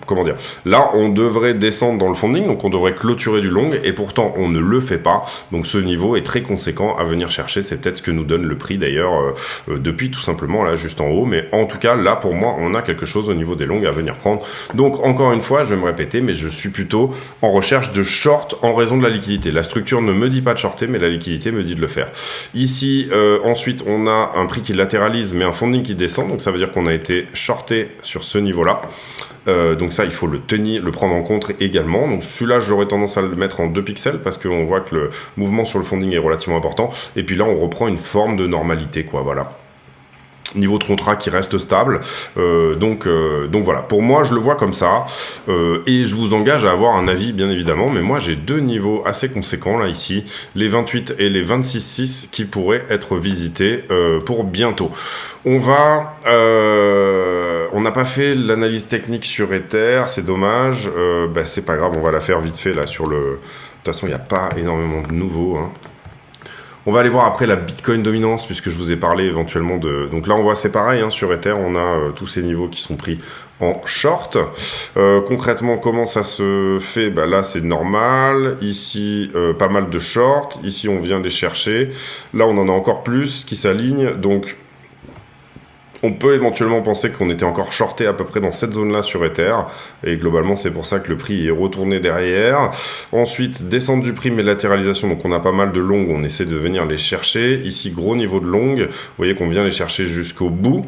comment dire, là on devrait descendre dans le funding, donc on devrait clôturer du long, et pourtant on ne le fait pas. Donc ce niveau est très conséquent à venir chercher. C'est peut-être ce que nous donne le prix d'ailleurs depuis, tout simplement là juste en haut, mais en tout cas là pour moi on a quelque chose au niveau des longs à venir prendre. Donc encore une fois, je vais me répéter, mais je suis plutôt en recherche de short en raison de la liquidité. La structure ne me dit pas de shorter, mais la liquidité me dit de le faire. Ici, ensuite, on a un prix qui latéralise, mais un funding qui descend. Donc, ça veut dire qu'on a été shorté sur ce niveau-là. Donc ça, il faut le prendre en compte également. Donc celui-là, j'aurais tendance à le mettre en 2 pixels parce qu'on voit que le mouvement sur le funding est relativement important. Et puis là, on reprend une forme de normalité, quoi. Voilà. Niveau de contrat qui reste stable, donc voilà, pour moi je le vois comme ça, et je vous engage à avoir un avis bien évidemment, mais moi j'ai 2 niveaux assez conséquents là ici, les 28 et les 26,6 qui pourraient être visités pour bientôt. On n'a pas fait l'analyse technique sur Ether, c'est dommage, c'est pas grave, on va la faire vite fait là sur le... De toute façon il n'y a pas énormément de nouveaux, hein. On va aller voir après la Bitcoin dominance, puisque je vous ai parlé éventuellement de... Donc là, on voit, c'est pareil, hein, sur Ether, on a tous ces niveaux qui sont pris en short. Concrètement, comment ça se fait? Là, c'est normal. Ici, pas mal de short. Ici, on vient les chercher. Là, on en a encore plus qui s'alignent. Donc, on peut éventuellement penser qu'on était encore shorté à peu près dans cette zone-là sur Ether. Et globalement, c'est pour ça que le prix est retourné derrière. Ensuite, descente du prix, mais latéralisation. Donc, on a pas mal de longues. On essaie de venir les chercher. Ici, gros niveau de longue. Vous voyez qu'on vient les chercher jusqu'au bout.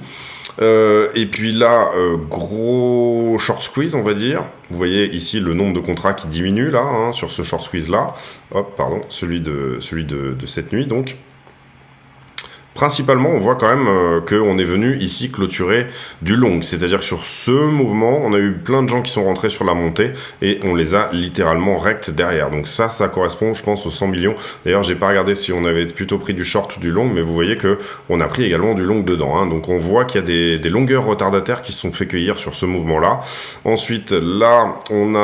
Et puis là, gros short squeeze, on va dire. Vous voyez ici le nombre de contrats qui diminue là, hein, sur ce short squeeze-là. Hop, pardon, celui de cette nuit, donc. Principalement, on voit quand même qu'on est venu ici clôturer du long. C'est-à-dire que sur ce mouvement, on a eu plein de gens qui sont rentrés sur la montée et on les a littéralement rect derrière. Donc ça correspond, je pense, aux 100 millions. D'ailleurs, j'ai pas regardé si on avait plutôt pris du short ou du long, mais vous voyez que on a pris également du long dedans, hein. Donc on voit qu'il y a des longueurs retardataires qui se sont fait cueillir sur ce mouvement-là. Ensuite, là, on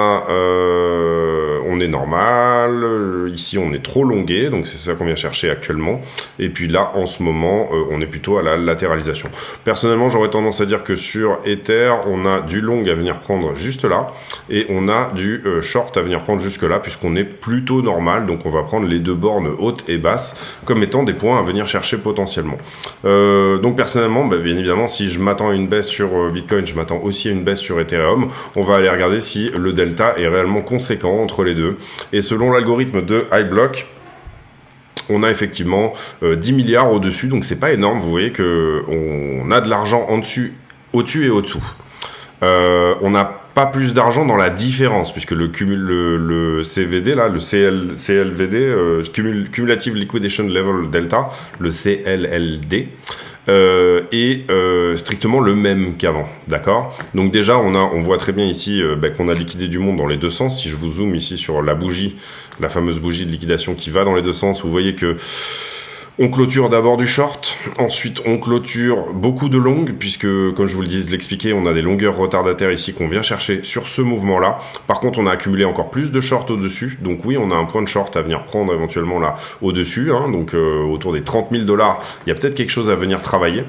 est normal. Ici, on est trop longué, donc c'est ça qu'on vient chercher actuellement. Et puis là, en ce moment, on est plutôt à la latéralisation. Personnellement, j'aurais tendance à dire que sur Ether, on a du long à venir prendre juste là, et on a du short à venir prendre jusque là, puisqu'on est plutôt normal, donc on va prendre les 2 bornes hautes et basses comme étant des points à venir chercher potentiellement. Donc personnellement, bien évidemment, si je m'attends à une baisse sur Bitcoin, je m'attends aussi à une baisse sur Ethereum. On va aller regarder si le delta est réellement conséquent entre les deux. Et selon l'algorithme de iBlock, on a effectivement 10 milliards au-dessus, donc c'est pas énorme. Vous voyez qu'on a de l'argent en dessus, au-dessus et au-dessous. On n'a pas plus d'argent dans la différence, puisque le CVD, là, le CLVD, Cumulative Liquidation Level Delta, le CLLD, est strictement le même qu'avant, d'accord? Donc déjà, on voit très bien ici qu'on a liquidé du monde dans les deux sens. Si je vous zoome ici sur la bougie, la fameuse bougie de liquidation qui va dans les deux sens, vous voyez que on clôture d'abord du short, ensuite on clôture beaucoup de longues, puisque, comme je vous le dis, l'expliquer, on a des longueurs retardataires ici qu'on vient chercher sur ce mouvement-là. Par contre, on a accumulé encore plus de short au-dessus, donc oui, on a un point de short à venir prendre éventuellement là au-dessus, hein, donc autour des 30 000 $, il y a peut-être quelque chose à venir travailler.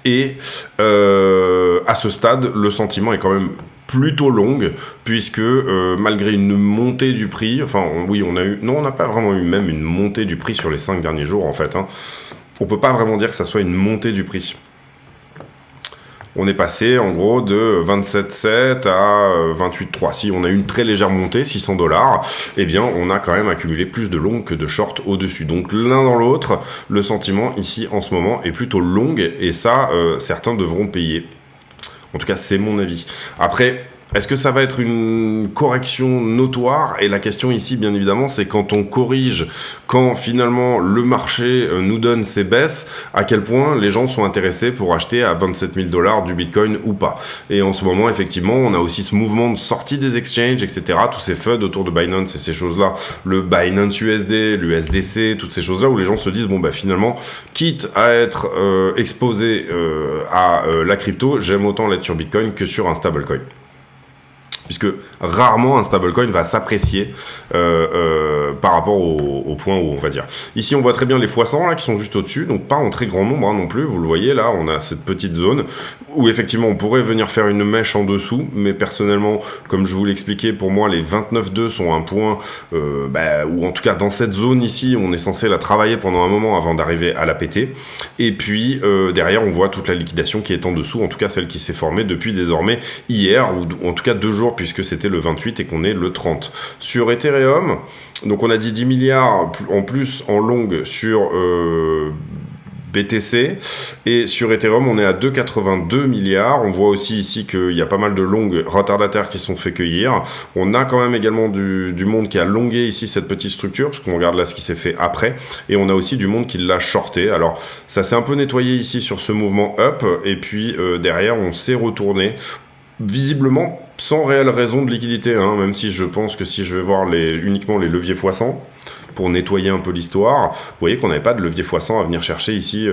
Et à ce stade, le sentiment est quand même plutôt longue, puisque malgré une montée du prix, on n'a pas vraiment eu même une montée du prix sur les 5 derniers jours en fait, hein. On peut pas vraiment dire que ça soit une montée du prix. On est passé en gros de 27,7 à 28,3. Si on a eu une très légère montée, 600 $, eh bien on a quand même accumulé plus de long que de short au-dessus. Donc l'un dans l'autre, le sentiment ici en ce moment est plutôt long, et ça, certains devront payer. En tout cas, c'est mon avis. Après, est-ce que ça va être une correction notoire? Et la question ici, bien évidemment, c'est quand on corrige, quand finalement le marché nous donne ses baisses, à quel point les gens sont intéressés pour acheter à 27 000 $ du Bitcoin ou pas. Et en ce moment, effectivement, on a aussi ce mouvement de sortie des exchanges, etc. Tous ces FUD autour de Binance et ces choses-là, le Binance USD, l'USDC, toutes ces choses-là où les gens se disent, finalement, quitte à être exposé à la crypto, j'aime autant l'être sur Bitcoin que sur un stablecoin. puisque rarement un stablecoin va s'apprécier par rapport au point où on va dire. Ici, on voit très bien les x100 là qui sont juste au-dessus, donc pas en très grand nombre non plus. Vous le voyez là, on a cette petite zone où effectivement on pourrait venir faire une mèche en dessous, mais personnellement, comme je vous l'expliquais, pour moi les 29,2 sont un point où en tout cas dans cette zone ici, on est censé la travailler pendant un moment avant d'arriver à la péter. Et puis derrière, on voit toute la liquidation qui est en dessous, en tout cas celle qui s'est formée depuis désormais hier, ou en tout cas 2 jours, puisque c'était le 28 et qu'on est le 30. Sur Ethereum, donc on a dit 10 milliards en plus en longue sur BTC, et sur Ethereum on est à 2,82 milliards. On voit aussi ici qu'il y a pas mal de longues retardataires qui sont fait cueillir. On a quand même également du monde qui a longué ici cette petite structure, parce qu'on regarde là ce qui s'est fait après, et on a aussi du monde qui l'a shorté. Alors ça s'est un peu nettoyé ici sur ce mouvement up, et puis derrière on s'est retourné visiblement sans réelle raison de liquidité, hein, même si je pense que si je vais voir uniquement les leviers x100 pour nettoyer un peu l'histoire, vous voyez qu'on n'avait pas de levier x100 à venir chercher ici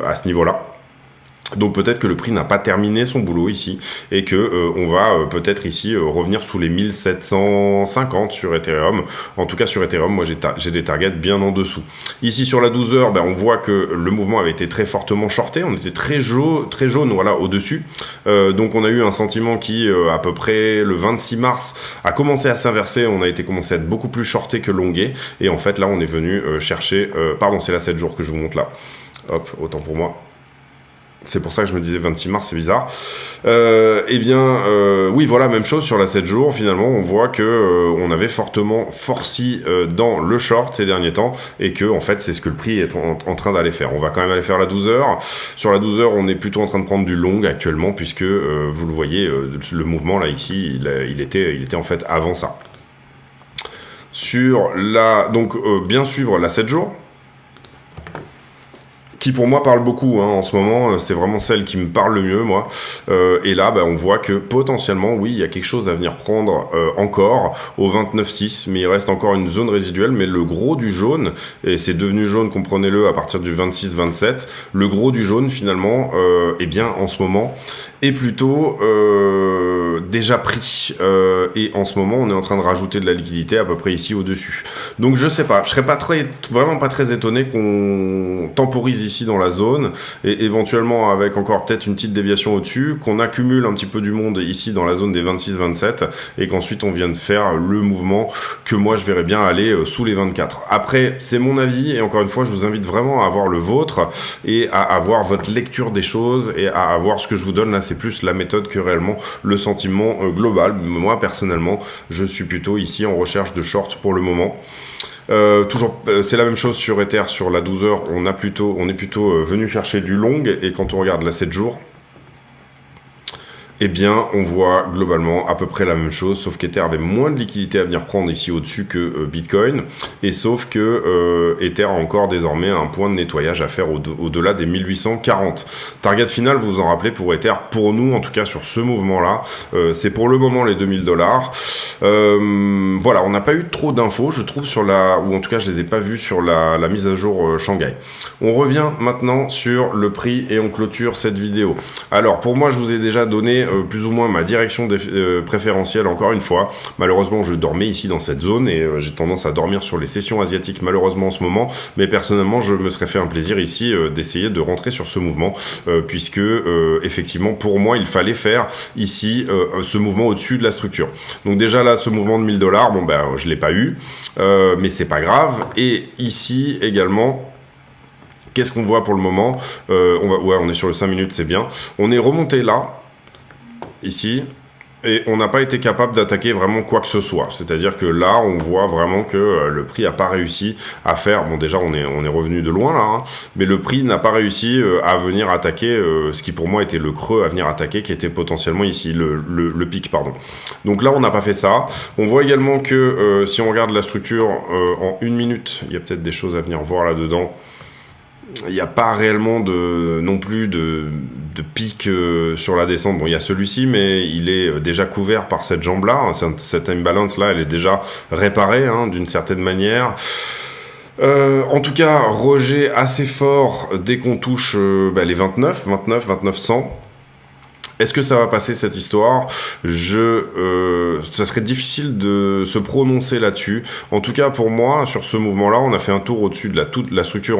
à ce niveau-là. Donc peut-être que le prix n'a pas terminé son boulot ici et que on va peut-être ici revenir sous les 1750 sur Ethereum. En tout cas sur Ethereum, moi j'ai des targets bien en dessous. Ici sur la 12 heures, on voit que le mouvement avait été très fortement shorté. On était très jaune voilà, au-dessus. Donc on a eu un sentiment qui, à peu près le 26 mars, a commencé à s'inverser. On a commencé à être beaucoup plus shorté que longué. Et en fait là, on est venu chercher... pardon, c'est la 7 jours que je vous montre là. Hop, autant pour moi. C'est pour ça que je me disais 26 mars, c'est bizarre. Oui, voilà, même chose sur la 7 jours. Finalement, on voit que on avait fortement forci dans le short ces derniers temps et que, en fait, c'est ce que le prix est en train d'aller faire. On va quand même aller faire la 12 heures. Sur la 12 heures, on est plutôt en train de prendre du long actuellement puisque, vous le voyez, le mouvement là, ici, il était en fait avant ça. Sur la... Donc, bien suivre la 7 jours. Qui pour moi parle beaucoup en ce moment, c'est vraiment celle qui me parle le mieux moi, et là on voit que potentiellement oui il y a quelque chose à venir prendre encore au 29,6, mais il reste encore une zone résiduelle, mais le gros du jaune, et c'est devenu jaune, comprenez-le, à partir du 26-27, le gros du jaune finalement en ce moment est plutôt déjà pris, et en ce moment on est en train de rajouter de la liquidité à peu près ici au dessus, donc je sais pas, je serais vraiment pas très étonné qu'on temporise ici dans la zone et éventuellement avec encore peut-être une petite déviation au-dessus, qu'on accumule un petit peu du monde ici dans la zone des 26-27 et qu'ensuite on vienne faire le mouvement que moi je verrais bien aller sous les 24. Après c'est mon avis et encore une fois je vous invite vraiment à avoir le vôtre et à avoir votre lecture des choses et à avoir ce que je vous donne là, c'est plus la méthode que réellement le sentiment global. Moi personnellement je suis plutôt ici en recherche de short pour le moment. C'est la même chose sur Ether, sur la 12 heures, on est plutôt venu chercher du long, et quand on regarde la 7 jours, eh bien, on voit globalement à peu près la même chose, sauf qu'Ether avait moins de liquidité à venir prendre ici au-dessus que Bitcoin, et sauf que Ether a encore désormais un point de nettoyage à faire au-delà des 1840. Target final, vous vous en rappelez, pour Ether, pour nous, en tout cas sur ce mouvement-là, c'est pour le moment les $2000. Voilà, on n'a pas eu trop d'infos, je trouve, ou en tout cas, je les ai pas vues sur la mise à jour Shanghai. On revient maintenant sur le prix et on clôture cette vidéo. Alors, pour moi, je vous ai déjà donné plus ou moins ma direction préférentielle encore une fois. Malheureusement je dormais ici dans cette zone et j'ai tendance à dormir sur les sessions asiatiques malheureusement en ce moment, mais personnellement je me serais fait un plaisir ici d'essayer de rentrer sur ce mouvement puisque effectivement pour moi il fallait faire ici ce mouvement au-dessus de la structure. Donc déjà là ce mouvement de $1000, je l'ai pas eu, mais c'est pas grave. Et ici également, qu'est-ce qu'on voit pour le moment? On est sur le 5 minutes, c'est bien. On est remonté là, ici, et on n'a pas été capable d'attaquer vraiment quoi que ce soit. C'est-à-dire que là, on voit vraiment que le prix n'a pas réussi à faire... Bon, déjà, on est revenu de loin, là, mais le prix n'a pas réussi à venir attaquer ce qui, pour moi, était le creux à venir attaquer, qui était potentiellement ici, le pic, pardon. Donc là, on n'a pas fait ça. On voit également que, si on regarde la structure en 1 minute, il y a peut-être des choses à venir voir là-dedans. Il n'y a pas réellement non plus de pic sur la descente. Bon, il y a celui-ci, mais il est déjà couvert par cette jambe-là. Cette imbalance-là, elle est déjà réparée d'une certaine manière. En tout cas, rejet assez fort dès qu'on touche les 29, 100. Est-ce que ça va passer cette histoire? Ça serait difficile de se prononcer là-dessus. En tout cas, pour moi, sur ce mouvement-là, on a fait un tour au-dessus de toute la structure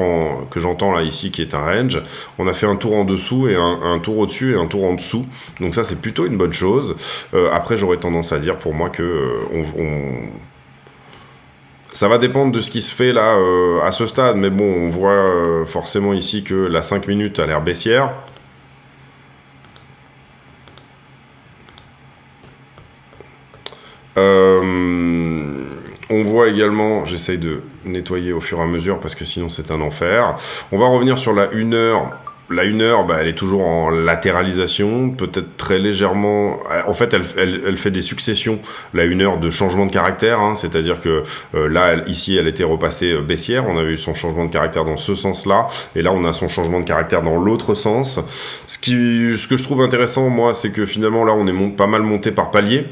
que j'entends là ici, qui est un range. On a fait un tour en dessous et un tour au-dessus et un tour en dessous. Donc ça, c'est plutôt une bonne chose. Après, j'aurais tendance à dire pour moi que ça va dépendre de ce qui se fait là à ce stade. Mais bon, on voit forcément ici que la 5 minutes a l'air baissière. On voit également, j'essaye de nettoyer au fur et à mesure parce que sinon c'est un enfer. On va revenir sur la 1 heure. La 1 heure, elle est toujours en latéralisation, peut-être très légèrement. En fait, elle fait des successions. La 1 heure de changement de caractère, hein, c'est-à-dire que là, ici, elle était repassée baissière. On avait eu son changement de caractère dans ce sens-là, et là, on a son changement de caractère dans l'autre sens. Ce que je trouve intéressant, moi, c'est que finalement, là, on est pas mal monté par palier.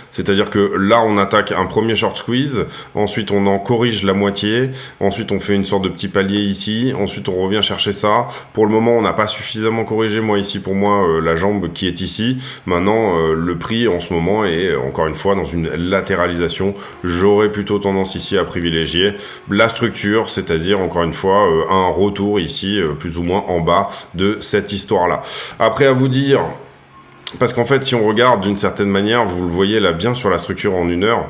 C'est-à-dire que là, on attaque un premier short squeeze, ensuite on en corrige la moitié, ensuite on fait une sorte de petit palier ici, ensuite on revient chercher ça. Pour le moment, on n'a pas suffisamment corrigé, moi ici, pour moi, la jambe qui est ici. Maintenant, le prix en ce moment est, encore une fois, dans une latéralisation. J'aurais plutôt tendance ici à privilégier la structure, c'est-à-dire, encore une fois, un retour ici, plus ou moins en bas de cette histoire-là. Après, à vous dire... Parce qu'en fait, si on regarde d'une certaine manière, vous le voyez là bien sur la structure en 1 heure,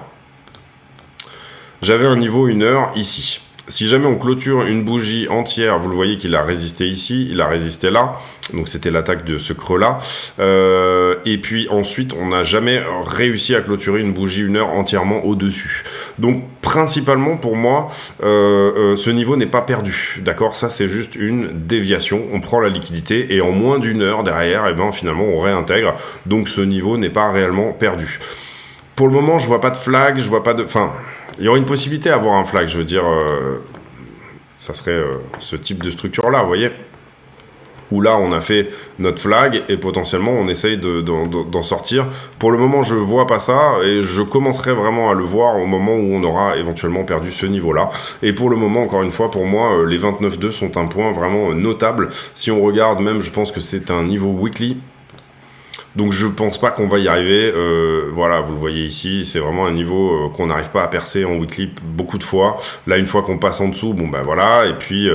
j'avais un niveau 1 heure ici. Si jamais on clôture une bougie entière, vous le voyez qu'il a résisté ici, il a résisté là, donc c'était l'attaque de ce creux-là. Et puis ensuite, on n'a jamais réussi à clôturer une bougie 1 heure entièrement au-dessus. Donc principalement pour moi, ce niveau n'est pas perdu, d'accord? Ça c'est juste une déviation, on prend la liquidité et en moins d'1 heure derrière, et ben finalement on réintègre, donc ce niveau n'est pas réellement perdu. Pour le moment, je vois pas de flag, je vois pas de... Enfin, il y aurait une possibilité d'avoir un flag, je veux dire, ça serait ce type de structure-là, vous voyez, où là, on a fait notre flag et potentiellement, on essaye d'en sortir. Pour le moment, je vois pas ça et je commencerai vraiment à le voir au moment où on aura éventuellement perdu ce niveau-là. Et pour le moment, encore une fois, pour moi, les 29,2 sont un point vraiment notable. Si on regarde même, je pense que c'est un niveau weekly. Donc je pense pas qu'on va y arriver, voilà, vous le voyez ici, c'est vraiment un niveau qu'on n'arrive pas à percer en weekly beaucoup de fois. Là, une fois qu'on passe en dessous, bon ben voilà, et puis...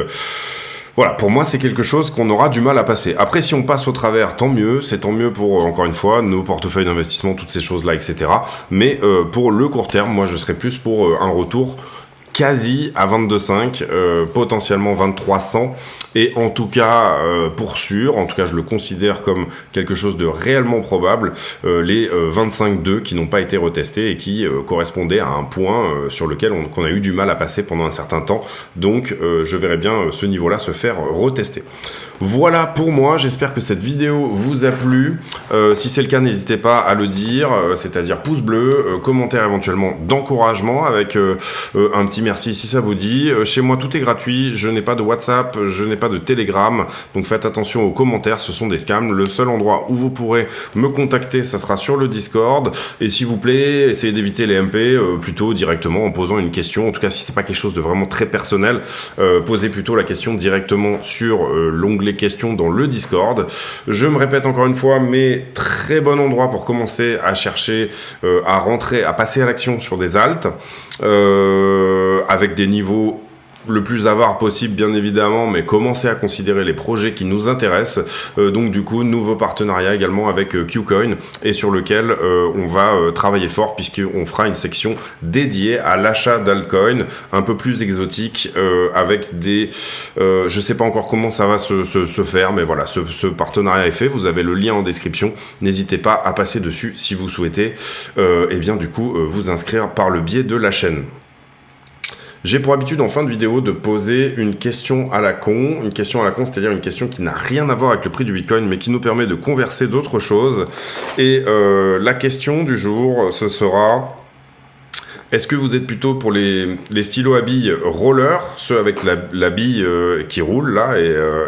Voilà, pour moi, c'est quelque chose qu'on aura du mal à passer. Après, si on passe au travers, tant mieux. C'est tant mieux pour, encore une fois, nos portefeuilles d'investissement, toutes ces choses-là, etc. Mais pour le court terme, moi, je serais plus pour un retour quasi à 22,5, potentiellement 2300, et en tout cas pour sûr, en tout cas je le considère comme quelque chose de réellement probable, les 25,2 qui n'ont pas été retestés et qui correspondaient à un point sur lequel qu'on a eu du mal à passer pendant un certain temps, donc je verrais bien ce niveau-là se faire retester. Voilà pour moi, j'espère que cette vidéo vous a plu. Si c'est le cas, n'hésitez pas à le dire, c'est-à-dire pouce bleu, commentaire éventuellement d'encouragement avec un petit merci si ça vous dit. Chez moi, tout est gratuit, je n'ai pas de WhatsApp, je n'ai pas de Telegram, donc faites attention aux commentaires, ce sont des scams. Le seul endroit où vous pourrez me contacter, ça sera sur le Discord. Et s'il vous plaît, essayez d'éviter les MP plutôt directement en posant une question. En tout cas, si c'est pas quelque chose de vraiment très personnel, posez plutôt la question directement sur l'onglet questions dans le Discord. Je me répète encore une fois, mais très bon endroit pour commencer à chercher, à rentrer, à passer à l'action sur des alts, avec des niveaux le plus avare possible bien évidemment, mais commencer à considérer les projets qui nous intéressent. Donc du coup, nouveau partenariat également avec Qcoin et sur lequel on va travailler fort puisqu'on fera une section dédiée à l'achat d'altcoin un peu plus exotique avec des... je sais pas encore comment ça va se faire, mais voilà, ce partenariat est fait. Vous avez le lien en description. N'hésitez pas à passer dessus si vous souhaitez et bien du coup vous inscrire par le biais de la chaîne. J'ai pour habitude en fin de vidéo de poser une question à la con. Une question à la con, c'est-à-dire une question qui n'a rien à voir avec le prix du Bitcoin, mais qui nous permet de converser d'autres choses. Et la question du jour, ce sera... Est-ce que vous êtes plutôt pour les stylos à billes roller, ceux avec la bille qui roule là,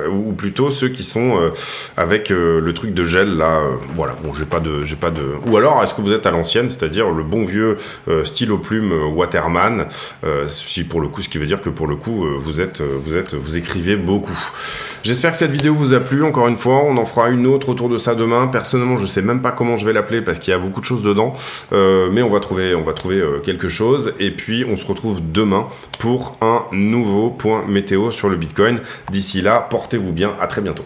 ou plutôt ceux qui sont avec le truc de gel là, voilà. Bon, j'ai pas de. Ou alors, est-ce que vous êtes à l'ancienne, c'est-à-dire le bon vieux stylo plume Waterman, si pour le coup, ce qui veut dire que pour le coup, vous écrivez beaucoup. J'espère que cette vidéo vous a plu. Encore une fois, on en fera une autre autour de ça demain. Personnellement, je sais même pas comment je vais l'appeler parce qu'il y a beaucoup de choses dedans, mais on va trouver quelque chose. Et puis, on se retrouve demain pour un nouveau point météo sur le Bitcoin. D'ici là, portez-vous bien. À très bientôt.